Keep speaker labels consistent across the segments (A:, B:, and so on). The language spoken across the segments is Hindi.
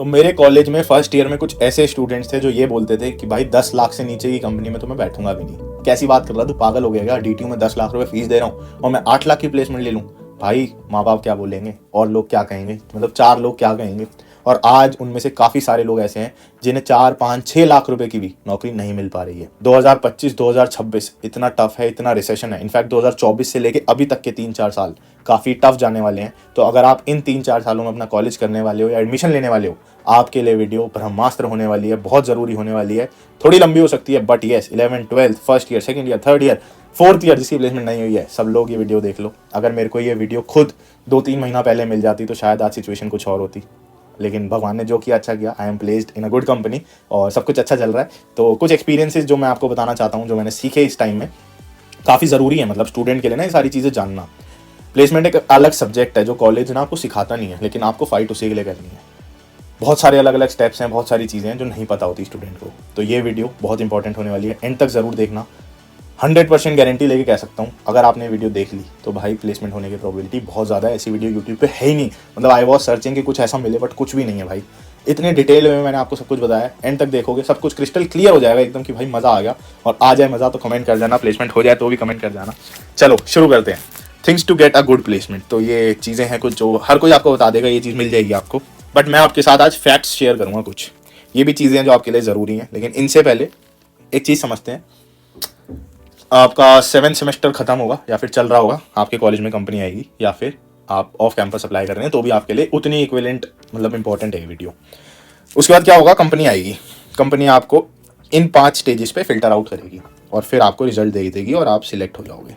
A: तो मेरे कॉलेज में फर्स्ट ईयर में कुछ ऐसे स्टूडेंट्स थे जो ये बोलते थे कि भाई 10 लाख से नीचे की कंपनी में तो मैं बैठूंगा भी नहीं। कैसी बात कर रहा, तू पागल हो गया क्या? डीटीयू में 10 लाख रुपए फीस दे रहा हूँ और मैं 8 लाख की प्लेसमेंट ले लूँ। भाई माँ बाप क्या बोलेंगे और लोग क्या कहेंगे, मतलब 4 लोग क्या कहेंगे। और आज उनमें से काफ़ी सारे लोग ऐसे हैं जिन्हें 4, 5, 6 लाख रुपए की भी नौकरी नहीं मिल पा रही है। 2025, 2026 इतना टफ है, इतना रिसेशन है। इनफैक्ट 2024 से लेके अभी तक के 3-4 साल काफ़ी टफ जाने वाले हैं। तो अगर आप इन 3-4 सालों में अपना कॉलेज करने वाले हो या एडमिशन लेने वाले हो, आपके लिए वीडियो ब्रह्मास्त्र होने वाली है, बहुत ज़रूरी होने वाली है। थोड़ी लंबी हो सकती है but yes, 11th, 12th, first year, second year, third year, fourth year जिसकी प्लेसमेंट नहीं हुई है, सब लोग ये वीडियो देख लो। अगर मेरे को ये वीडियो खुद 2-3 महीना पहले मिल जाती तो शायद आज सिचुएशन कुछ और होती, लेकिन भगवान ने जो किया अच्छा किया। I am placed in a good company और सब कुछ अच्छा चल रहा है। तो कुछ एक्सपीरियंसेस जो मैं आपको बताना चाहता हूँ, जो मैंने सीखे इस टाइम में, काफ़ी ज़रूरी है मतलब स्टूडेंट के लिए ना ये सारी चीज़ें जानना। प्लेसमेंट एक अलग सब्जेक्ट है जो कॉलेज ना आपको सिखाता नहीं है, लेकिन आपको फाइट उसी के लिए करनी है। बहुत सारे अलग अलग स्टेप्स हैं, बहुत सारी चीज़ें हैं जो नहीं पता होती स्टूडेंट को। तो ये वीडियो बहुत इंपॉर्टेंट होने वाली है, एंड तक ज़रूर देखना। 100% गारंटी लेके कह सकता हूँ, अगर आपने वीडियो देख ली तो भाई प्लेसमेंट होने की प्रोबेबिलिटी बहुत ज़्यादा है। ऐसी वीडियो यूट्यूब पे है ही नहीं, मतलब आई वॉज सर्चिंग कि कुछ ऐसा मिले बट कुछ भी नहीं है भाई। इतने डिटेल में मैंने आपको सब कुछ बताया, एंड तक देखोगे सब कुछ क्रिस्टल क्लियर हो जाएगा एकदम कि भाई मज़ा आ गया। और आ जाए मज़ा तो कमेंट कर जाना, प्लेसमेंट हो जाए तो भी कमेंट कर जाना। चलो शुरू करते हैं। Things to get a good placement. तो ये चीज़ें हैं कुछ जो हर कोई आपको बता देगा, ये चीज़ मिल जाएगी आपको, बट मैं आपके साथ आज फैक्ट्स शेयर करूँगा कुछ। ये भी चीज़ें हैं जो आपके लिए ज़रूरी हैं, लेकिन इनसे पहले एक चीज़ समझते हैं। आपका 7th सेमेस्टर खत्म होगा या फिर चल रहा होगा, आपके कॉलेज में कंपनी आएगी, या फिर आप ऑफ कैंपस अप्लाई कर रहे हैं तो भी आपके लिए उतनी इक्विवेलेंट मतलब इंपॉर्टेंट है वीडियो। उसके बाद क्या होगा, कंपनी आएगी। कंपनी आपको इन 5 स्टेजेस पे फिल्टर आउट करेगी और फिर आपको रिजल्ट दे देगी और आप सिलेक्ट हो जाओगे।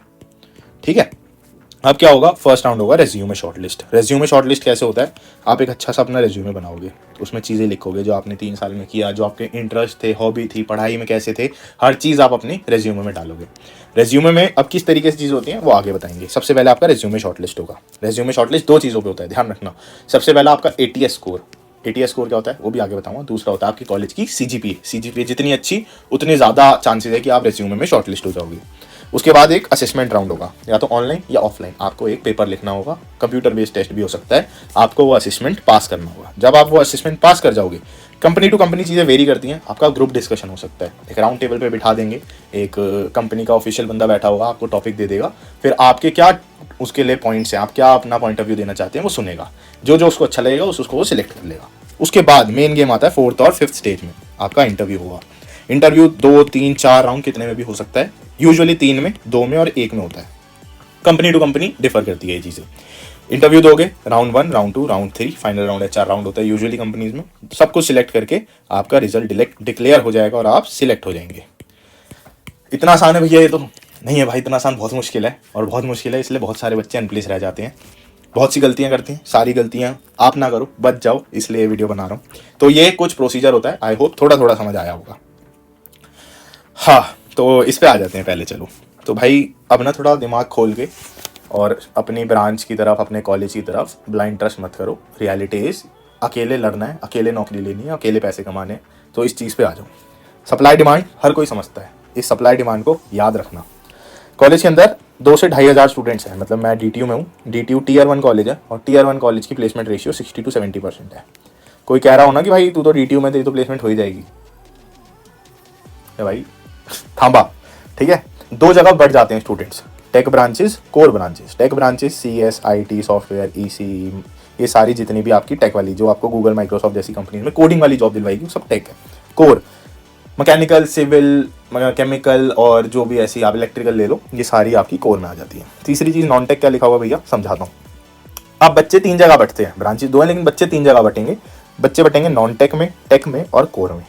A: ठीक है, अब क्या होगा, फर्स्ट राउंड होगा रेज्यूमे शॉर्टलिस्ट। रेज्यूमे शॉर्टलिस्ट कैसे होता है, आप एक अच्छा सा अपना रेज्यूमे बनाओगे, तो उसमें चीज़ें लिखोगे जो आपने 3 साल में किया, जो आपके इंटरेस्ट थे, हॉबी थी, पढ़ाई में कैसे थे, हर चीज़ आप अपनी रेज्यूमे में डालोगे। रेज्यूमे में अब किस तरीके से चीज़ होती है वो आगे बताएंगे। सबसे पहले आपका रेज्यूमे शॉर्टलिस्ट होगा। रेज्यूमे शॉर्टलिस्ट 2 चीज़ों पर होता है, ध्यान रखना। सबसे पहला आपका ATS स्कोर। ATS स्कोर क्या होता है वो भी आगे बताऊंगा। दूसरा होता है आपकी कॉलेज की CGPA जितनी अच्छी उतनी ज़्यादा चांसेस है कि आप रेज्यूमे में शॉर्टलिस्ट हो जाओगे। उसके बाद एक असेसमेंट राउंड होगा, या तो ऑनलाइन या ऑफलाइन। आपको एक पेपर लिखना होगा, कंप्यूटर बेस्ड टेस्ट भी हो सकता है, आपको वो असेसमेंट पास करना होगा। जब आप वो असेसमेंट पास कर जाओगे, कंपनी टू कंपनी चीज़ें वेरी करती हैं, आपका ग्रुप डिस्कशन हो सकता है। एक राउंड टेबल पे बिठा देंगे, एक कंपनी का ऑफिशियल बंदा बैठा होगा, आपको टॉपिक दे देगा, फिर आपके क्या उसके लिए पॉइंट्स हैं, आप क्या अपना पॉइंट ऑफ व्यू देना चाहते हैं वो सुनेगा। जो जो उसको अच्छा लगेगा उसको वो सिलेक्ट कर लेगा। उसके बाद मेन गेम आता है 4th और 5th स्टेज में, आपका इंटरव्यू होगा। इंटरव्यू 2, 3, 4 राउंड कितने में भी हो सकता है, यूजुअली 3 में, 2 में और 1 में होता है। कंपनी टू कंपनी डिफर करती है ये चीज़ें। इंटरव्यू दोगे, round 1, round 2, round 3, final round है, 4 राउंड होता है यूजुअली कंपनीज में। सब कुछ सिलेक्ट करके आपका रिजल्ट डिक्लेयर हो जाएगा और आप सिलेक्ट हो जाएंगे। इतना आसान है भैया ये तो नहीं है भाई, इतना आसान बहुत मुश्किल है, और बहुत मुश्किल है इसलिए बहुत सारे बच्चे अनप्लेस रह जाते हैं, बहुत सी गलतियां करते हैं। सारी गलतियां आप ना करो, बच जाओ, इसलिए ये वीडियो बना रहा हूँ। तो ये कुछ प्रोसीजर होता है, आई होप थोड़ा थोड़ा समझ आया होगा। हाँ, तो इस पे आ जाते हैं पहले। चलो तो भाई अब ना थोड़ा दिमाग खोल के और अपनी ब्रांच की तरफ, अपने कॉलेज की तरफ ब्लाइंड ट्रस्ट मत करो। रियलिटी इज अकेले लड़ना है, अकेले नौकरी लेनी है, अकेले पैसे कमाने हैं, तो इस चीज़ पे आ जाओ। सप्लाई डिमांड हर कोई समझता है, इस सप्लाई डिमांड को याद रखना। कॉलेज के अंदर 2 से 2,500 स्टूडेंट्स हैं, मतलब मैं DTU में हूँ। DTU Tier 1 कॉलेज है और Tier 1 कॉलेज की प्लेसमेंट रेशियो 60 to 70% है। कोई कह रहा हो ना कि भाई तू तो DTU में, तेरी तो प्लेसमेंट हो ही जाएगी, भाई थांबा। ठीक है, 2 जगह बढ़ जाते हैं students, tech branches, core branches. Tech branches CS, IT, software, EC, ये सारी जितनी भी आपकी टेक वाली, जो आपको गूगल, माइक्रोसॉफ्ट जैसी कंपनी में कोडिंग वाली जॉब दिलवाएगी, वो सब टेक है। कोर मैकेनिकल, सिविल, केमिकल और जो भी ऐसी आप इलेक्ट्रिकल ले लो, ये सारी आपकी कोर में आ जाती है। तीसरी चीज़ नॉन टेक क्या लिखा हुआ भैया समझाता हूँ। अब बच्चे 3 जगह बंटते हैं, ब्रांचेस 2 हैं लेकिन बच्चे 3 जगह बटेंगे। बच्चे बटेंगे नॉन टेक में, टेक में और कोर में।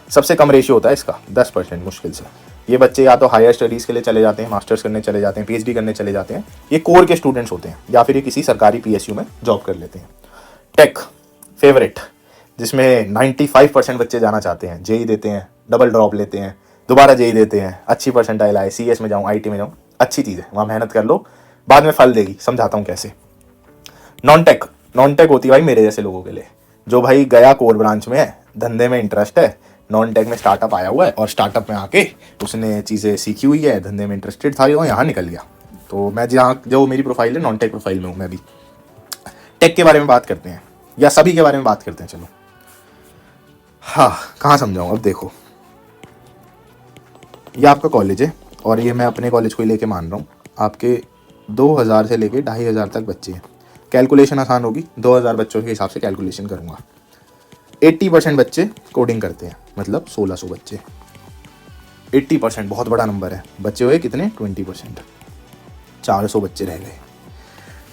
A: सबसे कम रेशियो होता है इसका, 10% मुश्किल से। ये बच्चे या तो हायर स्टडीज़ के लिए चले जाते हैं, मास्टर्स करने चले जाते हैं, PhD करने चले जाते हैं, ये कोर के स्टूडेंट्स होते हैं, या फिर ये किसी सरकारी PSU में जॉब कर लेते हैं। टेक फेवरेट, जिसमें 95% बच्चे जाना चाहते हैं, JEE देते हैं, डबल ड्रॉप लेते हैं, दोबारा JEE देते हैं, अच्छी परसेंटाइल आए, CS में जाऊँ, IT में जाऊँ, अच्छी चीज़ है, वहाँ मेहनत कर लो, बाद में फल देगी। समझाता हूँ कैसे। नॉन टेक होती है भाई मेरे जैसे लोगों के लिए, जो भाई गया कोर ब्रांच में है, धंधे में इंटरेस्ट है, नॉन टेक में स्टार्टअप आया हुआ है और स्टार्टअप में आके उसने चीज़ें सीखी हुई है, धंधे में इंटरेस्टेड था, यहाँ निकल गया। तो मैं जहाँ जो मेरी प्रोफाइल है नॉन टेक प्रोफाइल में हूँ मैं भी। टेक के बारे में बात करते हैं या सभी के बारे में बात करते हैं। चलो हाँ, कहाँ समझाऊँ, अब देखो ये आपका कॉलेज है और ये मैं अपने कॉलेज को ही लेके मान रहा हूँ। आपके 2000 से लेके 2500 तक बच्चे हैं। कैलकुलेशन आसान होगी, 2000 बच्चों के हिसाब से कैलकुलेशन करूँगा। 80% बच्चे कोडिंग करते हैं, मतलब 1600 बच्चे। 80% बहुत बड़ा नंबर है। बच्चे हुए कितने, 20%, 400 बच्चे रह गए।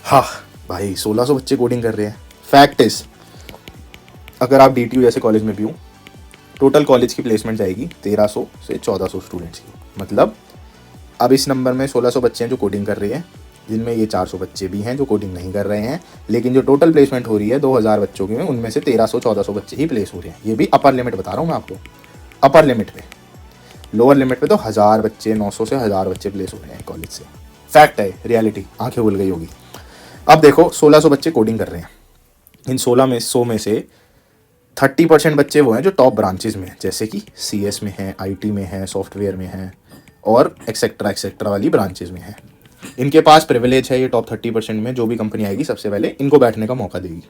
A: हाँ भाई, 1600 बच्चे कोडिंग कर रहे हैं। फैक्ट इज, अगर आप DTU जैसे कॉलेज में भी हो, टोटल कॉलेज की प्लेसमेंट जाएगी 1300 से 1400 स्टूडेंट्स की। मतलब अब इस नंबर में 1600 बच्चे हैं जो कोडिंग कर रहे हैं, जिनमें ये 400 बच्चे भी हैं जो कोडिंग नहीं कर रहे हैं। लेकिन जो टोटल प्लेसमेंट हो रही है 2000 बच्चों की में, उनमें से 1300-1400 बच्चे ही प्लेस हो रहे हैं। ये भी अपर लिमिट बता रहा हूँ मैं आपको, अपर लिमिट पे। लोअर लिमिट पे तो 1000 बच्चे, 900 से 1000 बच्चे प्लेस हो रहे हैं कॉलेज से। फैक्ट है, रियलिटी, आंखें खुल गई होगी। अब देखो 1600 बच्चे कोडिंग कर रहे हैं। इन 100 में से 30% बच्चे वो हैं जो टॉप ब्रांचेस में हैं, जैसे कि CS में हैं, IT में हैं, सॉफ्टवेयर में हैं और एक्सेट्रा वाली ब्रांचेस में हैं। इनके पास प्रिविलेज है, ये टॉप 30% में जो भी कंपनी आएगी सबसे पहले इनको बैठने का मौका देगी।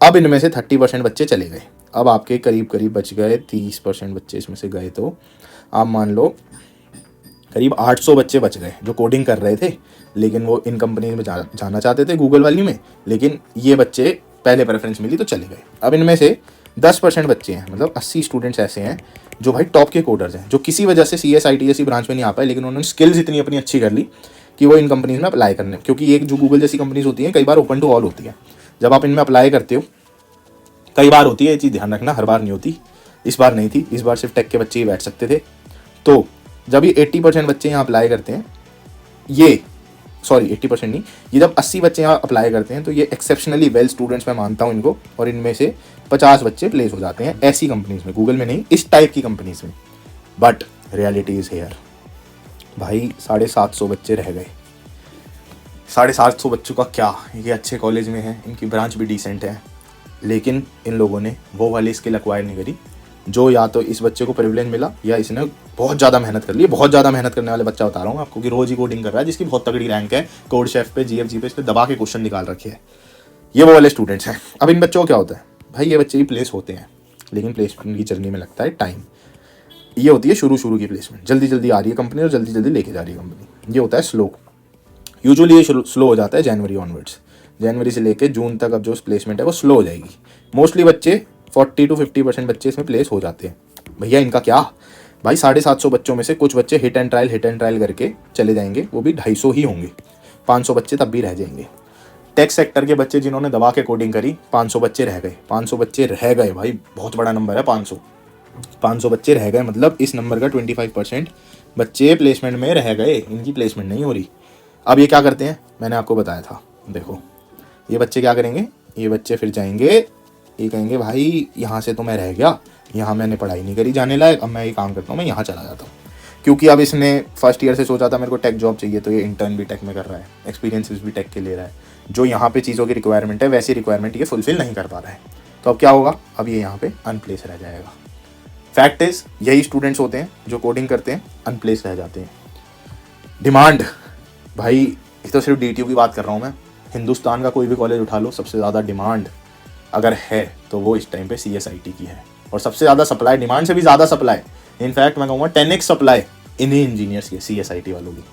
A: अब इनमें से 30% बच्चे चले गए। अब आपके करीब करीब बच गए 30% बच्चे इसमें से गए, तो आप मान लो करीब 800 बच्चे बच गए जो कोडिंग कर रहे थे, लेकिन वो इन कंपनी में जाना चाहते थे, गूगल वाली में। लेकिन ये बच्चे पहले प्रेफरेंस मिली तो चले गए। अब इनमें से 10% बच्चे हैं, मतलब 80 स्टूडेंट्स ऐसे हैं जो भाई टॉप के कोडर्स हैं, जो किसी वजह से CS IT जैसी ब्रांच में नहीं आ पाए, लेकिन उन्होंने स्किल्स इतनी अपनी अच्छी कर ली कि वो इन कंपनीज में अप्लाई करने। क्योंकि एक जो गूगल जैसी कंपनीज होती हैं कई बार ओपन टू ऑल होती है। जब आप इनमें अप्लाई करते हो, कई बार होती है, ये चीज़ ध्यान रखना, हर बार नहीं होती। इस बार नहीं थी, इस बार सिर्फ टेक के बच्चे ही बैठ सकते थे। तो जब ये 80% बच्चे यहाँ अप्लाई करते हैं, ये 80% नहीं, ये जब 80 बच्चे यहाँ अप्लाई करते हैं तो ये एक्सेप्शनली वेल स्टूडेंट्स मैं मानता हूँ इनको, और इनमें से 50 बच्चे प्लेस हो जाते हैं ऐसी कंपनीज में, गूगल में नहीं, इस टाइप की कंपनीज में। बट रियलिटी इज हेयर भाई, 750 बच्चे रह गए। 750 बच्चों का क्या, ये अच्छे कॉलेज में है, इनकी ब्रांच भी डिसेंट है, लेकिन इन लोगों ने वो वाली स्किल एक्वायर नहीं करी जो या तो इस बच्चे को प्रिविलेज मिला या इसने बहुत ज़्यादा मेहनत कर ली। बहुत ज़्यादा मेहनत करने वाले बच्चा बता रहा हूँ आपको, कि रोज ही कोडिंग कर रहा है, जिसकी बहुत तगड़ी रैंक है, कोड शेफ पे, GFG पे, इस पे दबा के क्वेश्चन निकाल रखे हैं। ये वो वाले स्टूडेंट्स हैं। अब इन बच्चों को क्या होता है भाई, ये बच्चे ही प्लेस होते हैं, लेकिन प्लेसमेंट की जर्नी में लगता है टाइम। ये होती है शुरू की प्लेसमेंट, जल्दी जल्दी आ रही है कंपनी और जल्दी जल्दी लेके जा रही है कंपनी। ये होता है स्लो। यूजुअली ये स्लो हो जाता है जनवरी ऑनवर्ड्स, जनवरी से लेके जून तक अब जो प्लेसमेंट है वो स्लो हो जाएगी। मोस्टली बच्चे 40 to 50% बच्चे इसमें प्लेस हो जाते हैं। भैया इनका क्या भाई, 750 बच्चों में से कुछ बच्चे हिट एंड ट्रायल करके चले जाएंगे, वो भी 250 ही होंगे। 500 बच्चे तब भी रह जाएंगे। टेक सेक्टर के बच्चे जिन्होंने दबा के कोडिंग करी, 500 बच्चे रह गए। 500 बच्चे रह गए भाई, बहुत बड़ा नंबर है 500 बच्चे रह गए, मतलब इस नंबर का 25% बच्चे प्लेसमेंट में रह गए, इनकी प्लेसमेंट नहीं हो रही। अब ये क्या करते हैं, मैंने आपको बताया था, देखो ये बच्चे क्या करेंगे, ये बच्चे फिर जाएंगे, ये कहेंगे भाई यहाँ से तो मैं रह गया, यहाँ मैंने पढ़ाई नहीं करी जाने लायक, अब मैं ये काम करता हूँ, मैं यहाँ चला जाता हूँ। क्योंकि अब इसने फर्स्ट ईयर से सोचा था मेरे को टेक जॉब चाहिए, तो ये इंटर्न भी टेक में कर रहा है, एक्सपीरियंसेस भी टेक के ले रहा है। जो यहाँ पे चीज़ों की रिक्वायरमेंट है वैसी रिक्वायरमेंट ये फुलफिल नहीं कर पा रहा है, तो अब क्या होगा, अब ये यहाँ पे अनप्लेस रह जाएगा। फैक्ट इज, यही स्टूडेंट्स होते हैं जो कोडिंग करते हैं, अनप्लेस रह जाते हैं। डिमांड भाई, ये तो सिर्फ DTU की बात कर रहा हूँ मैं, हिंदुस्तान का कोई भी कॉलेज उठा लो, सबसे ज़्यादा डिमांड अगर है तो वो इस टाइम पे CSIT की है, और सबसे ज़्यादा सप्लाई, डिमांड से भी ज़्यादा सप्लाई, इनफैक्ट मैं कहूँगा 10x सप्लाई इन्हीं इंजीनियर्स की, CSIT वालों की।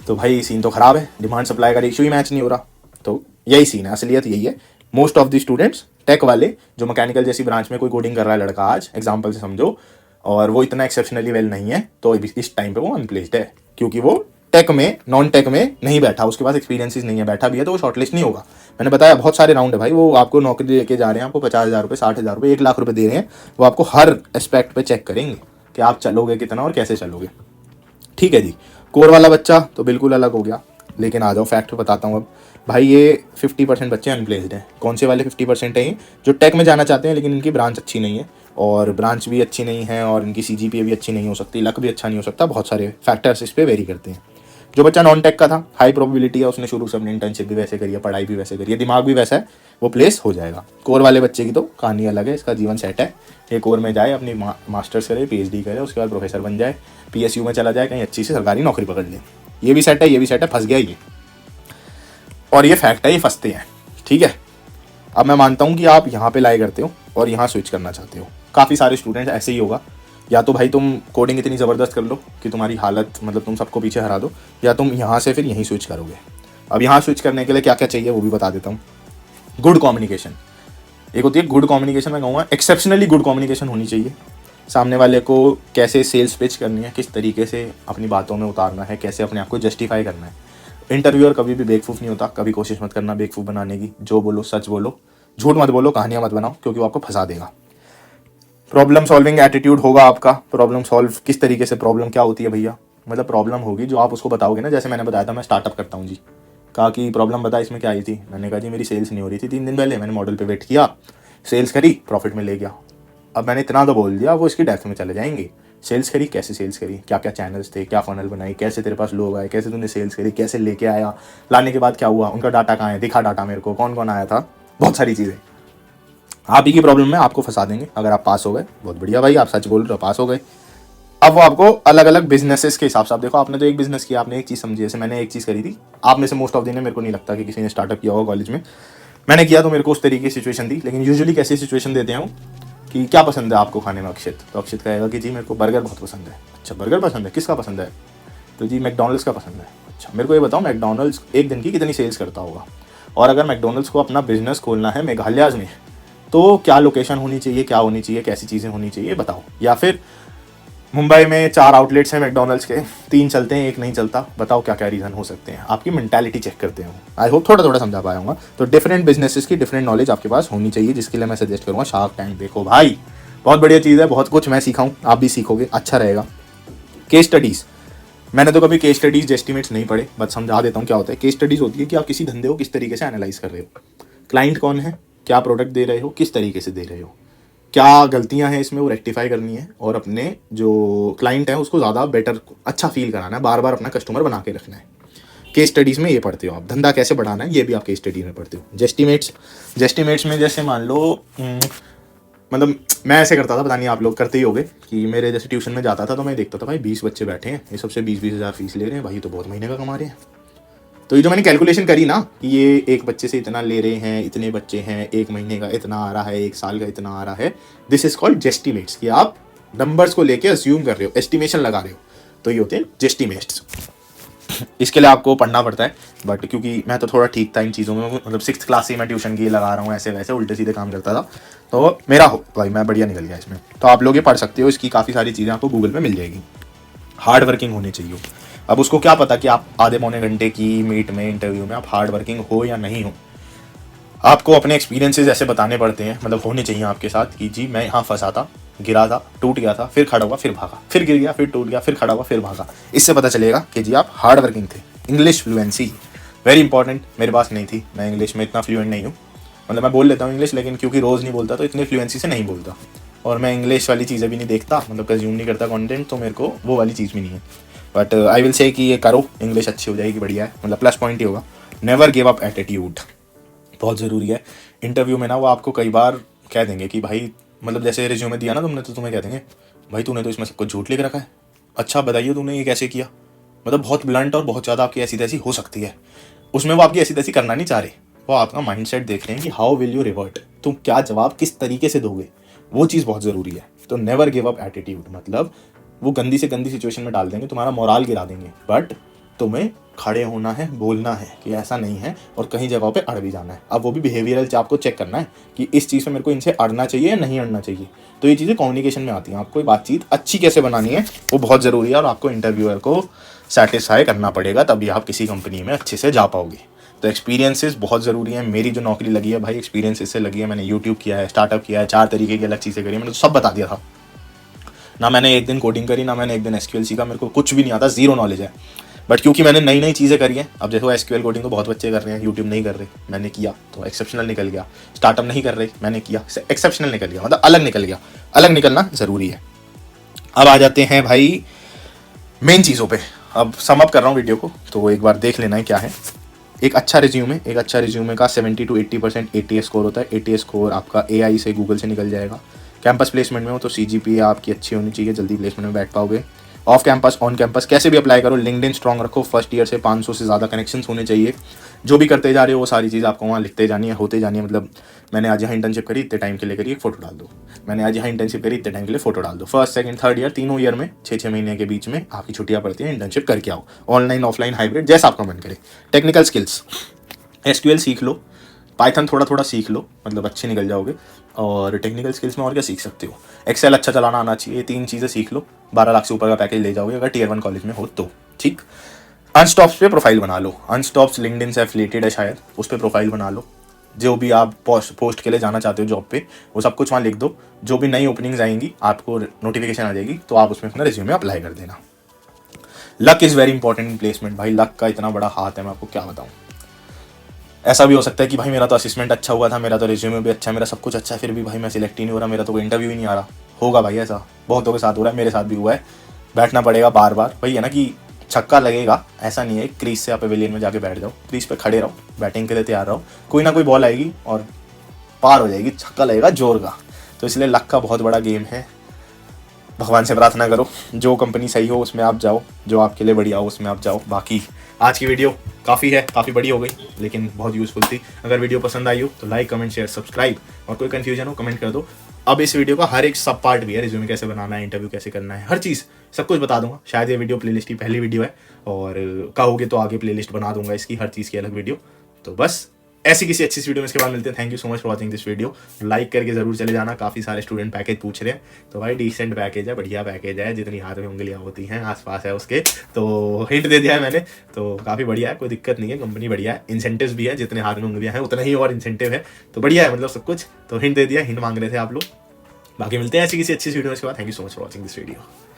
A: तो भाई सीन तो ख़राब है, डिमांड सप्लाई का रेशियो ही मैच नहीं हो रहा। तो यही सीन है, असलियत यही है। Most of the students tech वाले, जो मैकेनिकल जैसी ब्रांच में कोई कोडिंग कर रहा है लड़का आज एग्जाम्पल से समझो, और वो इतना एक्सेप्शनली वेल नहीं है, तो इस टाइम पे वो अनप्लेस्ड है, क्योंकि वो टेक में, नॉन टेक में नहीं बैठा, उसके पास एक्सपीरियंसेस नहीं है, बैठा भी है तो वो शॉर्टलिस्ट नहीं होगा। मैंने बताया बहुत सारे राउंड है भाई, वो आपको नौकरी लेके जा रहे हैं, आपको 50,000 रुपये, 60,000 रुपये, 1 लाख रुपये दे रहे हैं, वो आपको हर एस्पेक्ट पे चेक करेंगे कि आप चलोगे कितना और कैसे चलोगे। ठीक है जी, कोर वाला बच्चा तो बिल्कुल अलग हो गया। लेकिन आ जाओ फैक्ट बताता हूँ अब भाई, ये 50% बच्चे अनप्लेस्ड हैं। कौन से वाले 50% हैं, जो टेक में जाना चाहते हैं लेकिन इनकी ब्रांच अच्छी नहीं है, और ब्रांच भी अच्छी नहीं है, और इनकी CGPA भी अच्छी नहीं हो सकती, लक भी अच्छा नहीं हो सकता, बहुत सारे फैक्टर्स इस पर वेरी करते हैं। जो बच्चा नॉन टेक का था, हाई प्रोबेबिलिटी है उसने शुरू से अपनी इंटर्नशिप भी वैसे करी है, पढ़ाई भी वैसे करी है, दिमाग भी वैसा है, वो प्लेस हो जाएगा। कोर वाले बच्चे की तो कहानी अलग है, इसका जीवन सेट है। ये कोर में जाए, अपनी मास्टर्स करे, PhD करे, उसके बाद प्रोफेसर बन जाए, PSU में चला जाए, कहीं अच्छी सी सरकारी नौकरी पकड़ ले। ये भी सेट है, ये भी सेट है, फंस गया ये, और ये फैक्ट है, ये फंसते हैं। ठीक है, अब मैं मानता हूँ कि आप यहाँ पे लाई करते हो, और यहाँ स्विच करना चाहते हो। काफ़ी सारे स्टूडेंट ऐसे ही होगा, या तो भाई तुम कोडिंग इतनी ज़बरदस्त कर लो कि तुम्हारी हालत मतलब तुम सबको पीछे हरा दो, या तुम यहाँ से फिर यहीं स्विच करोगे। अब यहाँ स्विच करने के लिए क्या क्या चाहिए वो भी बता देता हूँ। गुड कम्युनिकेशन, एक होती है गुड कम्युनिकेशन, मैं कहूँगा एक्सेप्शनली गुड कम्युनिकेशन होनी चाहिए। सामने वाले को कैसे सेल्स पिच करनी है, किस तरीके से अपनी बातों में उतारना है, कैसे अपने आप को जस्टिफाई करना है। इंटरव्यूअर कभी भी बेवकूफ़ नहीं होता, कभी कोशिश मत करना बेवकूफ़ बनाने की। जो बोलो सच बोलो, झूठ मत बोलो, कहानियाँ मत बनाओ, क्योंकि वो आपको फंसा देगा। प्रॉब्लम सॉल्विंग एटीट्यूड होगा आपका। प्रॉब्लम सॉल्व किस तरीके से, प्रॉब्लम क्या होती है भैया, मतलब प्रॉब्लम होगी जो आप उसको बताओगे ना। जैसे मैंने बताया था मैं स्टार्टअप करता हूँ जी, कहा कि प्रॉब्लम बता इसमें क्या आई थी। मैंने कहा जी मेरी सेल्स नहीं हो रही थी 3 दिन पहले, मैंने मॉडल पे वेट किया, सेल्स करी, प्रॉफिट में ले गया। अब मैंने इतना तो बोल दिया, वो इसकी डेप्थ में चले जाएंगे। सेल्स करी, कैसे सेल्स करी, क्या क्या चैनल्स थे, क्या फनल बनाई, कैसे तेरे पास लोग आए, कैसे तूने सेल्स करी, कैसे लेके आया, लाने के बाद क्या हुआ, उनका डाटा कहाँ है, दिखा डाटा मेरे को, कौन कौन आया था, बहुत सारी चीज़ें। आप ही की प्रॉब्लम में आपको फंसा देंगे। अगर आप पास हो गए बहुत बढ़िया भाई, आप सच बोल रहे हो, पास हो गए। अब वो आपको अलग अलग बिजनेसेस के हिसाब से, आप देखो आपने तो एक बिजनेस किया, आपने एक चीज़ समझी। जैसे मैंने एक चीज़ करी थी, आप में से मोस्ट ऑफ दिन मेरे को नहीं लगता कि किसी ने स्टार्टअप किया होगा कॉलेज में, मैंने किया तो मेरे को उस तरीके की सिचुएशन थी। लेकिन यूजुअली कैसी सिचुएशन देते हैं कि क्या पसंद है आपको खाने में अक्षित, तो अक्षित कहेगा कि जी मेरे को बर्गर बहुत पसंद है। अच्छा बर्गर पसंद है, किसका पसंद है, तो जी मैकडॉनल्ड्स का पसंद है। अच्छा मेरे को ये बताओ मैकडॉनल्ड्स एक दिन की कितनी सेल्स करता होगा, और अगर मैकडॉनल्ड्स को अपना बिजनेस खोलना है मेघालय में, तो क्या लोकेशन होनी चाहिए, क्या होनी चाहिए, कैसी चीज़ें होनी चाहिए बताओ। या फिर मुंबई में 4 आउटलेट्स हैं मैकडॉनल्ड्स के, 3 चलते हैं, 1 नहीं चलता, बताओ क्या क्या रीज़न हो सकते हैं। आपकी मेंटालिटी चेक करते हो। आई होप थोड़ा थोड़ा समझा पाया हूँ। तो डिफरेंट बिजनेसेस की डिफरेंट नॉलेज आपके पास होनी चाहिए, जिसके लिए मैं सजेस्ट करूँगा शार्क टैंक देखो भाई, बहुत बढ़िया चीज़ है, बहुत कुछ मैं सीखा हूँ, आप भी सीखोगे, अच्छा रहेगा। केस स्टडीज़, मैंने तो कभी केस स्टडीज़ एस्टिमेट्स नहीं पढ़े, बस समझा देता हूँ क्या होता है। केस स्टडीज़ होती है कि आप किसी धंधे को किस तरीके से एनालाइज कर रहे हो, क्लाइंट कौन है, क्या प्रोडक्ट दे रहे हो, किस तरीके से दे रहे हो, क्या गलतियां हैं इसमें वो रेक्टिफाई करनी है, और अपने जो क्लाइंट है उसको ज़्यादा बेटर अच्छा फील कराना है, बार बार अपना कस्टमर बना के रखना है। केस स्टडीज़ में ये पढ़ते हो आप, धंधा कैसे बढ़ाना है ये भी आप केस स्टडी में पढ़ते हो। जेस्टिमेट्स में जैसे मान लो मतलब मैं ऐसे करता था, पता नहीं आप लोग करते ही होगे, कि मेरे जैसे ट्यूशन में जाता था तो मैं देखता था भाई 20 बच्चे बैठे हैं, ये सबसे 20-20 हज़ार फीस ले रहे हैं भाई, तो बहुत महीने का कमा रहे हैं। तो ये जो मैंने कैलकुलेशन करी ना कि ये एक बच्चे से इतना ले रहे हैं, इतने बच्चे हैं, 1 महीने का इतना आ रहा है, 1 साल का इतना आ रहा है, दिस इज कॉल्ड जेस्टिमेट्स। कि आप नंबर्स को लेके अज्यूम कर रहे हो, एस्टिमेशन लगा रहे हो, तो ये होते हैं जेस्टिमेट्स। इसके लिए आपको पढ़ना पड़ता है, बट क्योंकि मैं तो थोड़ा ठीक था इन चीज़ों में, मतलब 6th क्लास से मैं ट्यूशन की लगा रहा हूँ, ऐसे वैसे उल्टे सीधे काम करता था, तो मेरा हो भाई मैं बढ़िया निकल गया इसमें। तो आप लोग ये पढ़ सकते हो, इसकी काफ़ी सारी चीज़ें आपको गूगल पे मिल जाएगी। हार्ड वर्किंग होनी चाहिए। अब उसको क्या पता कि आप आधे पौने घंटे की मीट में इंटरव्यू में आप हार्ड वर्किंग हो या नहीं हो। आपको अपने एक्सपीरियंसेस ऐसे बताने पड़ते हैं, मतलब होने चाहिए आपके साथ कि जी मैं यहाँ फंसा था, गिरा था, टूट गया था, फिर खड़ा हुआ, फिर भागा, फिर गिर गया, फिर टूट गया, फिर खड़ा हुआ, फिर भागा। इससे पता चलेगा कि जी आप हार्ड वर्किंग थे। इंग्लिश फ्लुएंसी वेरी इंपॉर्टेंट, मेरे पास नहीं थी, मैं इंग्लिश में इतना फ्लुएंट नहीं हूँ। मतलब मैं बोल लेता हूँ इंग्लिश, लेकिन क्योंकि रोज़ नहीं बोलता तो इतनी फ्लुएंसी से नहीं बोलता, और मैं इंग्लिश वाली चीज़ें भी नहीं देखता, मतलब कंज्यूम नहीं करता कंटेंट, तो मेरे को वो वाली चीज़ भी नहीं है। बट आई विल से कि ये करो, इंग्लिश अच्छी हो जाएगी, बढ़िया है, मतलब प्लस पॉइंट ही होगा। नेवर गिव अप एटीट्यूड बहुत ज़रूरी है। इंटरव्यू में ना वो आपको कई बार कह देंगे कि भाई, मतलब जैसे रिज्यूमे दिया ना तुमने, तो तुम्हें कह देंगे भाई तूने तो इसमें सब कुछ झूठ लिख रखा है, अच्छा बताइए तूने ये कैसे किया। मतलब बहुत ब्लंट और बहुत ज़्यादा आपकी ऐसी तैसी हो सकती है। उसमें वो आपकी ऐसी तैसी करना नहीं चाह रहे, वो आपका माइंडसेट देख रहे हैं कि हाउ विल यू रिवर्ट, तुम क्या जवाब किस तरीके से दोगे, वो चीज़ बहुत ज़रूरी है। तो नेवर गिव अप एटीट्यूड, मतलब वो गंदी से गंदी सिचुएशन में डाल देंगे, तुम्हारा मोराल गिरा देंगे, बट तुम्हें खड़े होना है, बोलना है कि ऐसा नहीं है, और कहीं जगहों पे अड़ भी जाना है। अब वो भी बिहेवियरल आपको चेक करना है कि इस चीज़ पे मेरे को इनसे अड़ना चाहिए या नहीं अड़ना चाहिए। तो ये चीज़ें कम्युनिकेशन में आती हैं। आपको बातचीत अच्छी कैसे बनानी है वो बहुत ज़रूरी है, और आपको इंटरव्यूअर को सेटिस्फाई करना पड़ेगा, तभी आप किसी कंपनी में अच्छे से जा पाओगे। तो एक्सपीरियंसेस बहुत ज़रूरी है। मेरी जो नौकरी लगी है भाई एक्सपीरियंसेस से लगी है। मैंने यूट्यूब किया है, स्टार्टअप किया है, 4 तरीके की अलग चीज़ें करी है, मैंने तो सब बता दिया था। ना मैंने एक दिन कोडिंग करी, ना मैंने एक दिन एसक्यूएल सीखा, मेरे को कुछ भी नहीं आता, जीरो नॉलेज है। बट क्योंकि मैंने नई नई चीज़ें करी हैं, अब देखो एसक्यूएल कोडिंग तो बहुत बच्चे कर रहे हैं, यूट्यूब नहीं कर रहे, मैंने किया तो एक्सेप्शनल निकल गया। स्टार्टअप नहीं कर रहे, मैंने किया, एक्सेप्शनल निकल गया, मतलब अलग निकल गया। अलग निकलना ज़रूरी है। अब आ जाते हैं भाई मेन चीज़ों पे। अब सम अप कर रहा हूँ वीडियो को, तो एक बार देख लेना है क्या है। एक अच्छा रिज्यूमे का 70 to 80% ATS स्कोर होता है। ATS स्कोर आपका AI से, गूगल से निकल जाएगा। कैंपस प्लेसमेंट में हो तो CGPA आपकी अच्छी होनी चाहिए, जल्दी प्लेसमेंट में बैठ पाओगे। ऑफ कैंपस ऑन कैंपस कैसे भी अप्लाई करो, लिंक्डइन स्ट्रॉन्ग रखो, फर्स्ट ईयर से 500 से ज़्यादा कनेक्शंस होने चाहिए। जो भी करते जा रहे हो वो सारी चीज़ आपको वहाँ लिखते जानी है, होते जानी है। मतलब मैंने आज यहाँ इंटर्नशिप करी, इतने टाइम के लिए करी, एक फोटो डाल दो। मैंने आज यहाँ इंटर्नशिप करी, इतने टाइम के लिए फोटो डाल दो। फर्स्ट सेकंड थर्ड ईयर तीनों ईयर में 6-6 महीने के बीच में आपकी छुट्टियाँ पड़ती हैं, इंटर्नशिप करके आओ, ऑनलाइन ऑफलाइन हाइब्रिड जैसा आपका मन करे। टेक्निकल स्किल्स, एसक्यूएल सीख लो, पाइथन थोड़ा थोड़ा सीख लो, मतलब अच्छे निकल जाओगे। और टेक्निकल स्किल्स में और क्या सीख सकते हो, एक्सेल अच्छा चलाना आना चाहिए, ये 3 चीज़ें सीख लो, 12 लाख से ऊपर का पैकेज ले जाओगे अगर टियर 1 कॉलेज में हो तो। ठीक। अनस्टॉप्स पे प्रोफाइल बना लो, अनस्टॉप्स लिंक्डइन से एफिलिएटेड है शायद, उस पर प्रोफाइल बना लो। जो भी आप पोस्ट के लिए जाना चाहते हो जॉब पे, वो सब कुछ वहाँ लिख दो। जो भी नई ओपनिंग्स आएंगी आपको नोटिफिकेशन आ जाएगी, तो आप उसमें अपना रिज्यूमे अप्लाई कर देना। Luck is very important in placement. भाई लक का इतना बड़ा हाथ है, मैं आपको क्या बताऊँ। ऐसा भी हो सकता है कि भाई मेरा तो असिस्मेंट अच्छा हुआ था, मेरा तो रिज्यूमे भी अच्छा है, मेरा सब कुछ अच्छा है, फिर भी भाई मैं सिलेक्ट ही नहीं हो रहा, मेरा तो कोई इंटरव्यू ही नहीं आ रहा। होगा भाई, ऐसा बहुतों के साथ हो रहा है, मेरे साथ भी हुआ है। बैठना पड़ेगा बार बार, वही है ना कि छक्का लगेगा, ऐसा नहीं है क्रीज से आप पवेलियन में जाके बैठ जाओ, क्रीज पे खड़े रहो, बैटिंग के लिए तैयार रहो, कोई ना कोई बॉल आएगी और पार हो जाएगी, छक्का लगेगा जोर का। तो इसलिए लक का बहुत बड़ा गेम है। भगवान से प्रार्थना करो जो कंपनी सही हो उसमें आप जाओ, जो आपके लिए बढ़िया हो उसमें आप जाओ। बाकी आज की वीडियो काफ़ी बड़ी हो गई, लेकिन बहुत यूज़फुल थी। अगर वीडियो पसंद आई हो तो लाइक कमेंट शेयर सब्सक्राइब, और कोई कन्फ्यूजन हो कमेंट कर दो। अब इस वीडियो का हर एक सब पार्ट भी है, रिज्यूमे कैसे बनाना है, इंटरव्यू कैसे करना है, हर चीज़ सब कुछ बता दूंगा। शायद ये वीडियो प्लेलिस्ट की पहली वीडियो है, और कहोगे तो आगे प्लेलिस्ट बना दूंगा इसकी, हर चीज़ की अलग वीडियो। तो बस ऐसी किसी अच्छी सी वीडियो में इसके बाद मिलते हैं। Thank you so much for watching this video. Like करके जरूर चले जाना, काफ़ी सारे स्टूडेंट पैकेज पूछ रहे हैं, तो भाई डिसेंट पैकेज है, बढ़िया पैकेज है, जितनी हाथ में उंगलियां होती हैं आसपास है उसके। तो हिंट दे दिया है मैंने, तो काफ़ी बढ़िया है, कोई दिक्कत नहीं है, कंपनी बढ़िया है, इंसेंटिव्स भी है, जितने हाथ में उंगलियां हैं उतना ही और इंसेंटिव है, तो बढ़िया है मतलब सब कुछ। तो हिंट दे दिया, हिंट मांग रहे थे आप लोग। बाकी मिलते हैं ऐसी किसी अच्छी वीडियो में इसके बाद। Thank you so much for watching this video.